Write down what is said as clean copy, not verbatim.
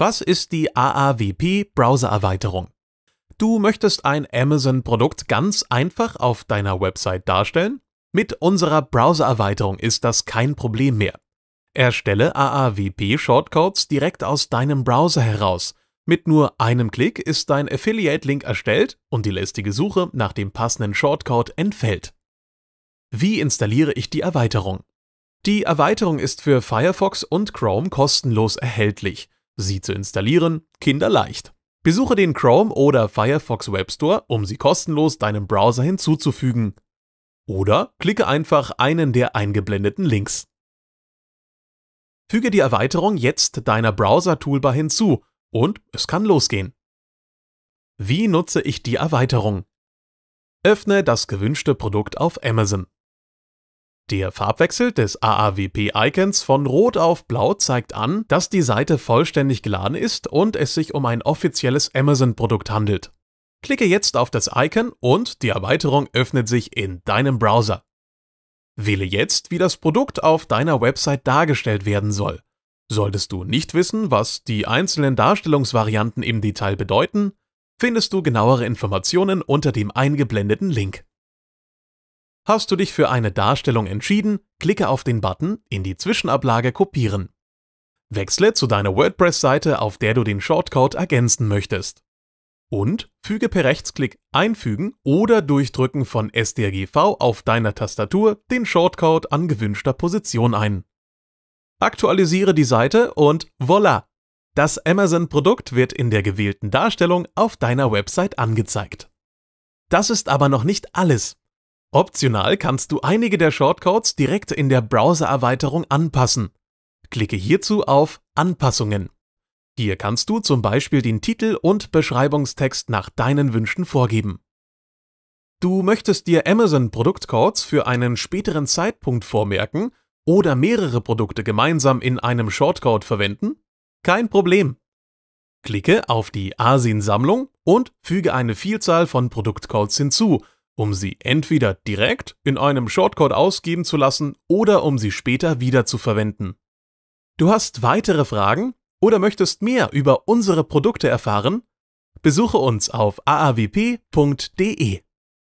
Was ist die AAWP Browser-Erweiterung? Du möchtest ein Amazon-Produkt ganz einfach auf deiner Website darstellen? Mit unserer Browser-Erweiterung ist das kein Problem mehr. Erstelle AAWP Shortcodes direkt aus deinem Browser heraus. Mit nur einem Klick ist dein Affiliate-Link erstellt und die lästige Suche nach dem passenden Shortcode entfällt. Wie installiere ich die Erweiterung? Die Erweiterung ist für Firefox und Chrome kostenlos erhältlich. Sie zu installieren, kinderleicht. Besuche den Chrome oder Firefox Webstore, um sie kostenlos deinem Browser hinzuzufügen. Oder klicke einfach einen der eingeblendeten Links. Füge die Erweiterung jetzt deiner Browser-Toolbar hinzu und es kann losgehen. Wie nutze ich die Erweiterung? Öffne das gewünschte Produkt auf Amazon. Der Farbwechsel des AAWP-Icons von Rot auf Blau zeigt an, dass die Seite vollständig geladen ist und es sich um ein offizielles Amazon-Produkt handelt. Klicke jetzt auf das Icon und die Erweiterung öffnet sich in deinem Browser. Wähle jetzt, wie das Produkt auf deiner Website dargestellt werden soll. Solltest du nicht wissen, was die einzelnen Darstellungsvarianten im Detail bedeuten, findest du genauere Informationen unter dem eingeblendeten Link. Hast du dich für eine Darstellung entschieden, klicke auf den Button in die Zwischenablage kopieren. Wechsle zu deiner WordPress-Seite, auf der du den Shortcode ergänzen möchtest. Und füge per Rechtsklick Einfügen oder Durchdrücken von STRG-V auf deiner Tastatur den Shortcode an gewünschter Position ein. Aktualisiere die Seite und voilà! Das Amazon-Produkt wird in der gewählten Darstellung auf deiner Website angezeigt. Das ist aber noch nicht alles. Optional kannst du einige der Shortcodes direkt in der Browser-Erweiterung anpassen. Klicke hierzu auf Anpassungen. Hier kannst du zum Beispiel den Titel und Beschreibungstext nach deinen Wünschen vorgeben. Du möchtest dir Amazon-Produktcodes für einen späteren Zeitpunkt vormerken oder mehrere Produkte gemeinsam in einem Shortcode verwenden? Kein Problem. Klicke auf die ASIN-Sammlung und füge eine Vielzahl von Produktcodes hinzu, um sie entweder direkt in einem Shortcode ausgeben zu lassen oder um sie später wieder zu verwenden. Du hast weitere Fragen oder möchtest mehr über unsere Produkte erfahren? Besuche uns auf aawp.de.